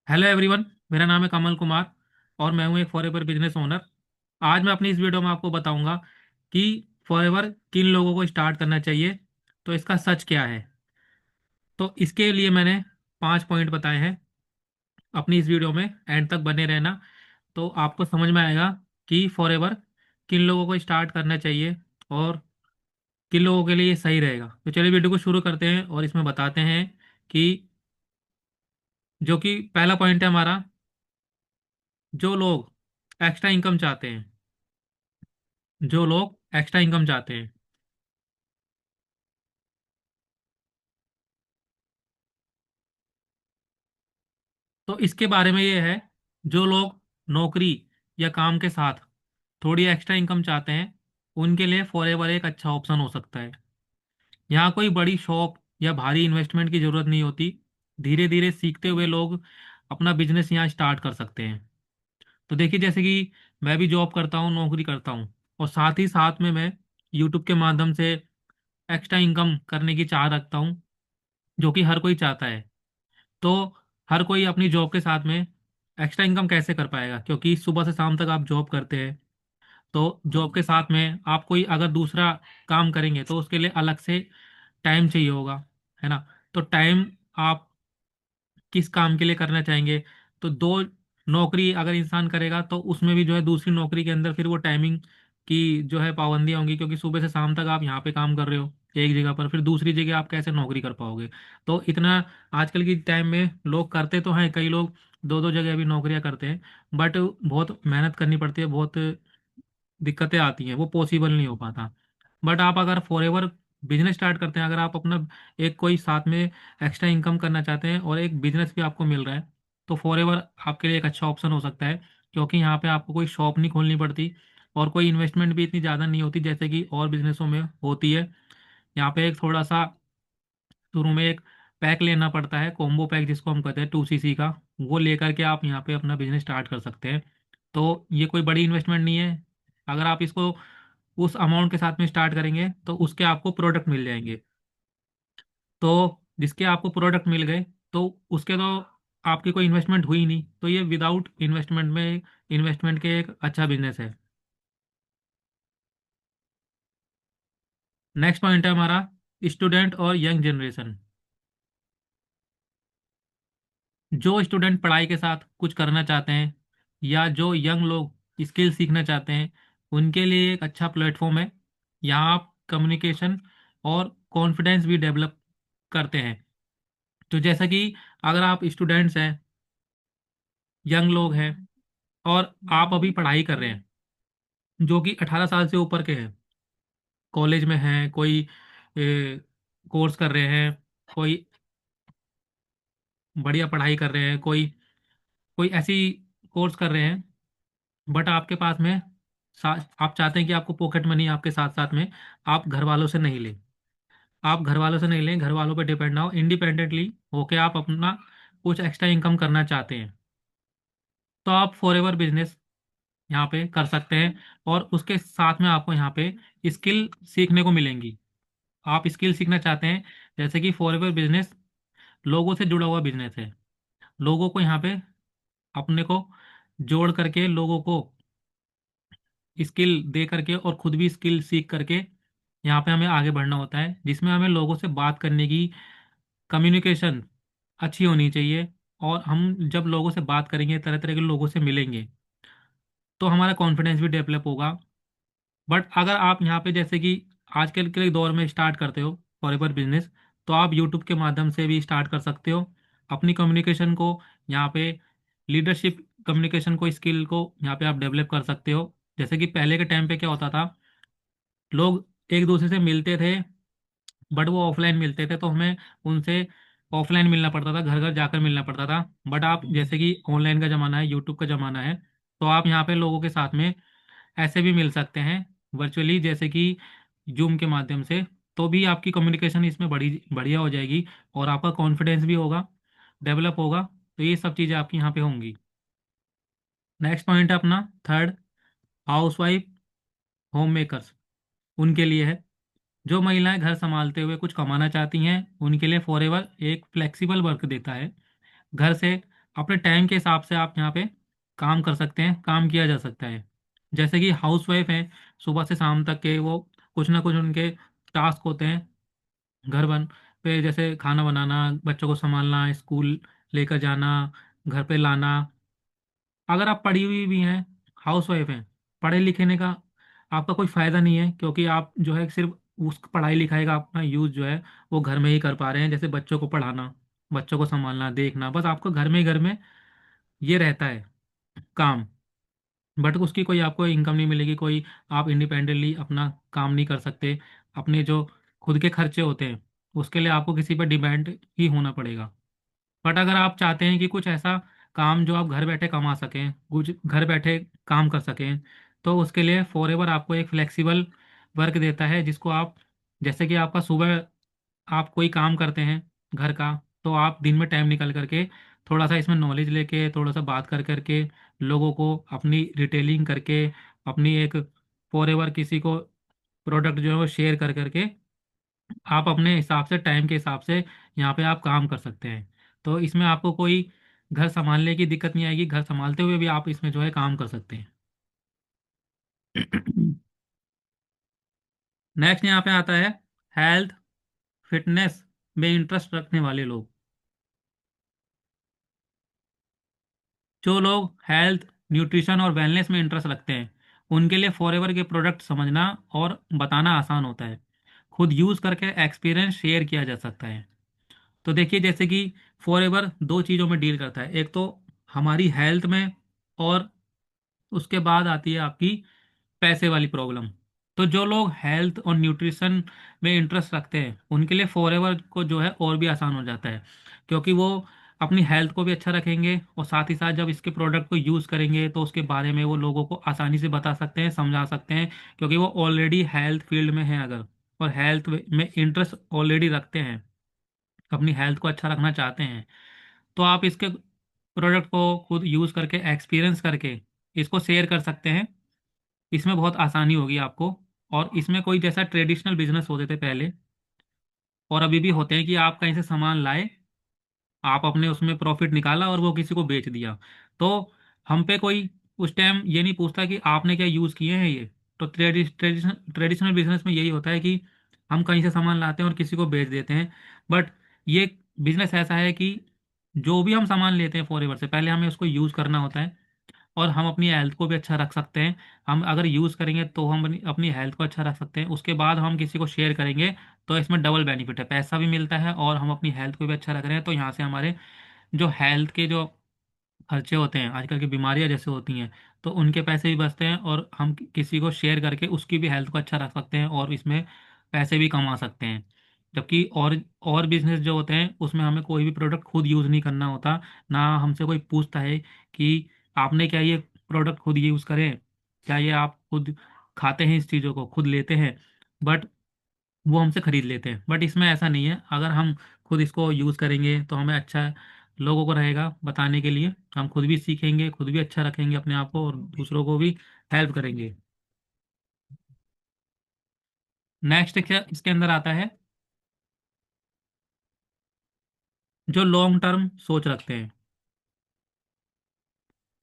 Hello everyone. मेरा नाम है कमल कुमार और मैं हूं एक फॉरएवर बिजनेस ओनर। आज मैं अपनी इस वीडियो में आपको बताऊंगा कि फॉरएवर किन लोगों को स्टार्ट करना चाहिए, तो इसका सच क्या है। तो इसके लिए मैंने 5 पॉइंट बताए हैं। अपनी इस वीडियो में एंड तक बने रहना, तो आपको समझ में आएगा कि फॉरएवर किन लोगों को स्टार्ट करना चाहिए और किन लोगों के लिए ये सही रहेगा। तो चलिए वीडियो को शुरू करते हैं और इसमें बताते हैं कि जो कि पहला पॉइंट है हमारा, जो लोग एक्स्ट्रा इनकम चाहते हैं। जो लोग एक्स्ट्रा इनकम चाहते हैं, तो इसके बारे में ये है, जो लोग नौकरी या काम के साथ थोड़ी एक्स्ट्रा इनकम चाहते हैं, उनके लिए फॉरएवर एक अच्छा ऑप्शन हो सकता है। यहाँ कोई बड़ी शॉप या भारी इन्वेस्टमेंट की ज़रूरत नहीं होती। धीरे धीरे सीखते हुए लोग अपना बिजनेस यहाँ स्टार्ट कर सकते हैं। तो देखिए, जैसे कि मैं भी जॉब करता हूँ, नौकरी करता हूँ, और साथ ही साथ में मैं यूट्यूब के माध्यम से एक्स्ट्रा इनकम करने की चाह रखता हूँ, जो कि हर कोई चाहता है। तो हर कोई अपनी जॉब के साथ में एक्स्ट्रा इनकम कैसे कर पाएगा, क्योंकि सुबह से शाम तक आप जॉब करते हैं। तो जॉब के साथ में आप कोई अगर दूसरा काम करेंगे तो उसके लिए अलग से टाइम चाहिए होगा, है ना। तो टाइम आप किस काम के लिए करना चाहेंगे? तो दो नौकरी अगर इंसान करेगा तो उसमें भी जो है दूसरी नौकरी के अंदर फिर वो टाइमिंग की जो है पाबंदियां होंगी, क्योंकि सुबह से शाम तक आप यहाँ पे काम कर रहे हो एक जगह पर, फिर दूसरी जगह आप कैसे नौकरी कर पाओगे? तो इतना आजकल की टाइम में लोग करते तो हैं, कई लोग दो दो जगह भी नौकरियां करते हैं, बट बहुत मेहनत करनी पड़ती है, बहुत दिक्कतें आती हैं, वो पॉसिबल नहीं हो पाता। बट आप अगर फॉरएवर बिजनेस स्टार्ट करते हैं, अगर आप अपना एक कोई साथ में एक्स्ट्रा इनकम करना चाहते हैं और एक बिजनेस भी आपको मिल रहा है, तो फॉरएवर आपके लिए एक अच्छा ऑप्शन हो सकता है। क्योंकि यहाँ पे आपको कोई शॉप नहीं खोलनी पड़ती और कोई इन्वेस्टमेंट भी इतनी ज़्यादा नहीं होती जैसे कि और बिजनेसों में होती है। यहाँ पे एक थोड़ा सा शुरू में एक पैक लेना पड़ता है, कॉम्बो पैक जिसको हम कहते हैं 2cc का। वो लेकर के आप यहाँ पे अपना बिजनेस स्टार्ट कर सकते हैं। तो ये कोई बड़ी इन्वेस्टमेंट नहीं है। अगर आप इसको उस अमाउंट के साथ में स्टार्ट करेंगे तो उसके आपको प्रोडक्ट मिल जाएंगे। तो जिसके आपको प्रोडक्ट मिल गए, तो उसके तो आपकी कोई इन्वेस्टमेंट हुई नहीं, तो ये विदाउट इन्वेस्टमेंट में इन्वेस्टमेंट के एक अच्छा बिजनेस है। नेक्स्ट पॉइंट है हमारा, स्टूडेंट और यंग जनरेशन। जो स्टूडेंट पढ़ाई के साथ कुछ करना चाहते हैं या जो यंग लोग स्किल सीखना चाहते हैं, उनके लिए एक अच्छा प्लेटफॉर्म है। यहाँ आप कम्युनिकेशन और कॉन्फिडेंस भी डेवलप करते हैं। तो जैसा कि अगर आप स्टूडेंट्स हैं, यंग लोग हैं, और आप अभी पढ़ाई कर रहे हैं, जो कि 18 साल से ऊपर के हैं, कॉलेज में हैं, कोई कोर्स कर रहे हैं, कोई बढ़िया पढ़ाई कर रहे हैं, कोई कोई ऐसी कोर्स कर रहे हैं, बट आपके पास में आप चाहते हैं कि आपको पॉकेट मनी आपके साथ साथ में आप घर वालों से नहीं लें। आप घर वालों से नहीं लें, घर वालों पे डिपेंड ना हो, इंडिपेंडेंटली होके आप अपना कुछ एक्स्ट्रा इनकम करना चाहते हैं, तो आप फॉरएवर बिजनेस यहाँ पे कर सकते हैं। और उसके साथ में आपको यहाँ पे स्किल सीखने को मिलेंगी। आप स्किल सीखना चाहते हैं, जैसे कि फॉरएवर बिजनेस लोगों से जुड़ा हुआ बिजनेस है। लोगों को यहाँ पे अपने को जोड़ करके, लोगों को स्किल दे करके और खुद भी स्किल सीख करके यहाँ पे हमें आगे बढ़ना होता है, जिसमें हमें लोगों से बात करने की कम्युनिकेशन अच्छी होनी चाहिए। और हम जब लोगों से बात करेंगे, तरह तरह के लोगों से मिलेंगे, तो हमारा कॉन्फिडेंस भी डेवलप होगा। बट अगर आप यहाँ पे जैसे कि आजकल के दौर में स्टार्ट करते हो फॉरएवर बिजनेस, तो आप यूट्यूब के माध्यम से भी स्टार्ट कर सकते हो। अपनी कम्युनिकेशन को यहाँ पे, लीडरशिप कम्युनिकेशन को, स्किल को यहाँ पे आप डेवलप कर सकते हो। जैसे कि पहले के टाइम पे क्या होता था, लोग एक दूसरे से मिलते थे, बट वो ऑफलाइन मिलते थे, तो हमें उनसे ऑफलाइन मिलना पड़ता था, घर घर जाकर मिलना पड़ता था। बट आप जैसे कि ऑनलाइन का ज़माना है, यूट्यूब का ज़माना है, तो आप यहाँ पे लोगों के साथ में ऐसे भी मिल सकते हैं वर्चुअली, जैसे कि जूम के माध्यम से। तो भी आपकी कम्युनिकेशन इसमें बड़ी बढ़िया हो जाएगी और आपका कॉन्फिडेंस भी होगा, डेवलप होगा। तो ये सब चीज़ें आपकी यहाँ पे होंगी। नेक्स्ट पॉइंट है अपना थर्ड, हाउसवाइफ, होम मेकर्स। उनके लिए है, जो महिलाएं घर संभालते हुए कुछ कमाना चाहती हैं, उनके लिए फॉरएवर एक फ्लेक्सिबल वर्क देता है। घर से अपने टाइम के हिसाब से आप यहाँ पे काम कर सकते हैं, काम किया जा सकता है। जैसे कि हाउस वाइफ हैं, सुबह से शाम तक के वो कुछ ना कुछ उनके टास्क होते हैं घर बन पे, जैसे खाना बनाना, बच्चों को संभालना, स्कूल लेकर जाना, घर पे लाना। अगर आप पढ़ी हुई भी हैं, हाउस वाइफ हैं, पढ़े लिखने का आपका कोई फायदा नहीं है, क्योंकि आप जो है सिर्फ उस पढ़ाई लिखाई का अपना यूज जो है वो घर में ही कर पा रहे हैं। जैसे बच्चों को पढ़ाना, बच्चों को संभालना, देखना, बस आपको घर में ये रहता है काम। बट उसकी कोई आपको इनकम नहीं मिलेगी, कोई आप इंडिपेंडेंटली अपना काम नहीं कर सकते। अपने जो खुद के खर्चे होते हैं उसके लिए आपको किसी पर डिपेंड ही होना पड़ेगा। बट अगर आप चाहते हैं कि कुछ ऐसा काम जो आप घर बैठे कमा सकें, कुछ घर बैठे काम कर सकें, तो उसके लिए फॉरएवर आपको एक फ्लेक्सिबल वर्क देता है, जिसको आप, जैसे कि आपका सुबह आप कोई काम करते हैं घर का, तो आप दिन में टाइम निकल करके थोड़ा सा इसमें नॉलेज लेके, थोड़ा सा बात कर करके, लोगों को अपनी रिटेलिंग करके, अपनी एक फॉरएवर किसी को प्रोडक्ट जो है वो शेयर कर करके, आप अपने हिसाब से, टाइम के हिसाब से यहाँ पे आप काम कर सकते हैं। तो इसमें आपको कोई घर संभालने की दिक्कत नहीं आएगी, घर संभालते हुए भी आप इसमें जो है काम कर सकते हैं। नेक्स्ट यहाँ पे आता है हेल्थ फिटनेस में इंटरेस्ट रखने वाले लोग। जो लोग हेल्थ, न्यूट्रिशन और वेलनेस में इंटरेस्ट रखते हैं, उनके लिए फॉरएवर के प्रोडक्ट समझना और बताना आसान होता है। खुद यूज़ करके एक्सपीरियंस शेयर किया जा सकता है। तो देखिए, जैसे कि फॉरएवर दो चीज़ों में डील करता है, एक तो हमारी हेल्थ में, और उसके बाद आती है आपकी पैसे वाली प्रॉब्लम। तो जो लोग हेल्थ और न्यूट्रिशन में इंटरेस्ट रखते हैं उनके लिए फॉरएवर को जो है और भी आसान हो जाता है, क्योंकि वो अपनी हेल्थ को भी अच्छा रखेंगे, और साथ ही साथ जब इसके प्रोडक्ट को यूज़ करेंगे तो उसके बारे में वो लोगों को आसानी से बता सकते हैं, समझा सकते हैं, क्योंकि वो ऑलरेडी हेल्थ फील्ड में है अगर, और हेल्थ में इंटरेस्ट ऑलरेडी रखते हैं, अपनी हेल्थ को अच्छा रखना चाहते हैं, तो आप इसके प्रोडक्ट को खुद यूज़ करके, एक्सपीरियंस करके इसको शेयर कर सकते हैं। इसमें बहुत आसानी होगी आपको। और इसमें कोई जैसा ट्रेडिशनल बिजनेस होते थे पहले, और अभी भी होते हैं, कि आप कहीं से सामान लाए, आप अपने उसमें प्रॉफिट निकाला और वो किसी को बेच दिया, तो हम पे कोई उस टाइम ये नहीं पूछता कि आपने क्या यूज़ किए हैं ये। तो ट्रेडिशनल ट्रेडिशनल बिजनेस में यही होता है कि हम कहीं से सामान लाते हैं और किसी को बेच देते हैं। बट ये बिजनेस ऐसा है कि जो भी हम सामान लेते हैं फॉरएवर से, पहले हमें उसको यूज़ करना होता है, और हम अपनी हेल्थ को भी अच्छा रख सकते हैं। हम अगर यूज़ करेंगे तो हम अपनी हेल्थ को अच्छा रख सकते हैं, उसके बाद हम किसी को शेयर करेंगे, तो इसमें डबल बेनिफिट है, पैसा भी मिलता है और हम अपनी हेल्थ को भी अच्छा रख रहे हैं। तो यहाँ से हमारे जो हेल्थ के जो खर्चे होते हैं, आजकल की बीमारियां जैसे होती हैं, तो उनके पैसे भी बचते हैं, और हम किसी को शेयर करके उसकी भी हेल्थ को अच्छा रख सकते हैं, और इसमें पैसे भी कमा सकते हैं। जबकि और बिजनेस जो होते हैं उसमें हमें कोई भी प्रोडक्ट खुद यूज़ नहीं करना होता, ना हमसे कोई पूछता है कि आपने क्या ये प्रोडक्ट खुद यूज़ करें, क्या ये आप खुद खाते हैं, इस चीज़ों को खुद लेते हैं, बट वो हमसे खरीद लेते हैं। बट इसमें ऐसा नहीं है, अगर हम खुद इसको यूज़ करेंगे तो हमें अच्छा लोगों को रहेगा बताने के लिए, हम खुद भी सीखेंगे, खुद भी अच्छा रखेंगे अपने आप को, और दूसरों को भी हेल्प करेंगे। नेक्स्ट क्या इसके अंदर आता है, जो लॉन्ग टर्म सोच रखते हैं।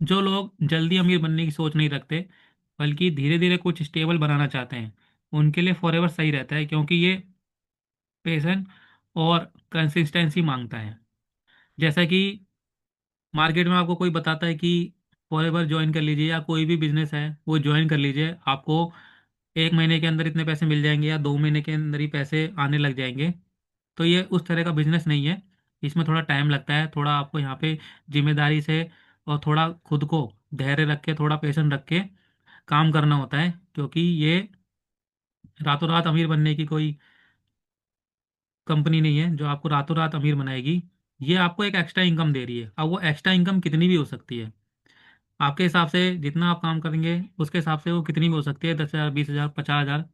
जो लोग जल्दी अमीर बनने की सोच नहीं रखते, बल्कि धीरे धीरे कुछ स्टेबल बनाना चाहते हैं, उनके लिए फॉरएवर सही रहता है, क्योंकि ये पेशेंस और कंसिस्टेंसी मांगता है। जैसा कि मार्केट में आपको कोई बताता है कि फॉरएवर ज्वाइन कर लीजिए, या कोई भी बिजनेस है वो ज्वाइन कर लीजिए, आपको 1 महीने के अंदर इतने पैसे मिल जाएंगे, या 2 महीने के अंदर ही पैसे आने लग जाएंगे, तो ये उस तरह का बिजनेस नहीं है। इसमें थोड़ा टाइम लगता है, थोड़ा आपको यहाँ पे जिम्मेदारी से, और थोड़ा खुद को धैर्य रख के, थोड़ा पेशेंस रख के काम करना होता है, क्योंकि ये रातों रात अमीर बनने की कोई कंपनी नहीं है जो आपको रातों रात अमीर बनाएगी। ये आपको एक एक्स्ट्रा इनकम दे रही है। अब वो एक्स्ट्रा इनकम कितनी भी हो सकती है, आपके हिसाब से जितना आप काम करेंगे उसके हिसाब से वो कितनी भी हो सकती है, 10,000, 20,000, 50,000,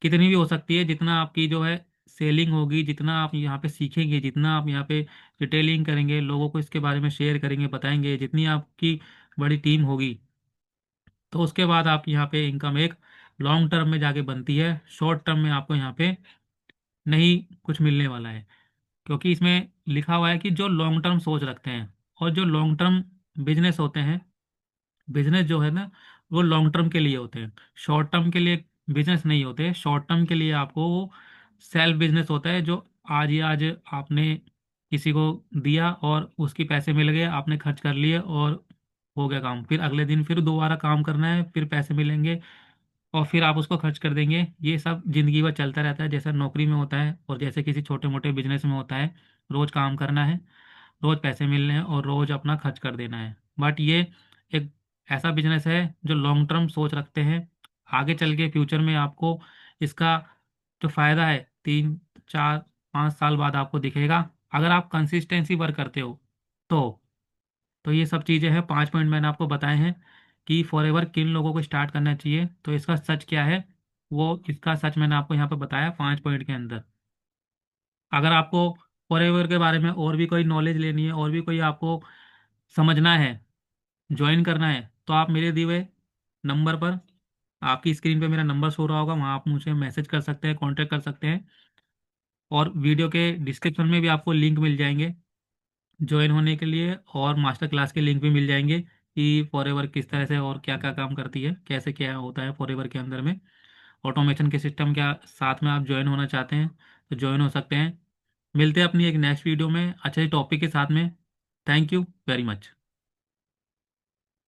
कितनी भी हो सकती है। जितना आपकी जो है सेलिंग होगी, जितना आप यहाँ पे सीखेंगे, जितना आप यहाँ पे रिटेलिंग करेंगे, लोगों को इसके बारे में शेयर करेंगे, बताएंगे, जितनी आपकी बड़ी टीम होगी, तो उसके बाद आपकी यहाँ पे इनकम एक लॉन्ग टर्म में जाके बनती है। शॉर्ट टर्म में आपको यहाँ पे नहीं कुछ मिलने वाला है, क्योंकि इसमें लिखा हुआ है कि जो लॉन्ग टर्म सोच रखते हैं, और जो लॉन्ग टर्म बिजनेस होते हैं, बिजनेस जो है ना वो लॉन्ग टर्म के लिए होते हैं, शॉर्ट टर्म के लिए बिजनेस नहीं होते। शॉर्ट टर्म के लिए आपको वो सेल्फ बिजनेस होता है, जो आज ही आज आपने किसी को दिया और उसके पैसे मिल गए, आपने खर्च कर लिए और हो गया काम, फिर अगले दिन फिर दोबारा काम करना है, फिर पैसे मिलेंगे और फिर आप उसको खर्च कर देंगे। ये सब जिंदगी भर चलता रहता है, जैसा नौकरी में होता है और जैसे किसी छोटे मोटे बिजनेस में होता है। रोज काम करना है, रोज पैसे मिलने हैं और रोज अपना खर्च कर देना है। बट ये एक ऐसा बिजनेस है जो लॉन्ग टर्म सोच रखते हैं। आगे चल के फ्यूचर में आपको इसका जो फायदा है 3 4 5 साल बाद आपको दिखेगा, अगर आप कंसिस्टेंसी वर्क करते हो तो। तो ये सब चीज़ें हैं, 5 पॉइंट मैंने आपको बताए हैं कि फॉरएवर किन लोगों को स्टार्ट करना चाहिए। तो इसका सच क्या है, वो इसका सच मैंने आपको यहाँ पे बताया 5 पॉइंट के अंदर। अगर आपको फॉरएवर के बारे में और भी कोई नॉलेज लेनी है, और भी कोई आपको समझना है, ज्वाइन करना है, तो आप मेरे दिए हुए नंबर पर, आपकी स्क्रीन पे मेरा नंबर शो रहा होगा, वहाँ आप मुझे मैसेज कर सकते हैं, कांटेक्ट कर सकते हैं। और वीडियो के डिस्क्रिप्शन में भी आपको लिंक मिल जाएंगे ज्वाइन होने के लिए, और मास्टर क्लास के लिंक भी मिल जाएंगे कि फॉरएवर किस तरह से और क्या क्या काम करती है, कैसे क्या होता है फॉरएवर के अंदर में, ऑटोमेशन के सिस्टम क्या साथ में आप ज्वाइन होना चाहते हैं तो ज्वाइन हो सकते हैं। मिलते हैं अपनी एक नेक्स्ट वीडियो में अच्छे टॉपिक के साथ में। Thank you very much.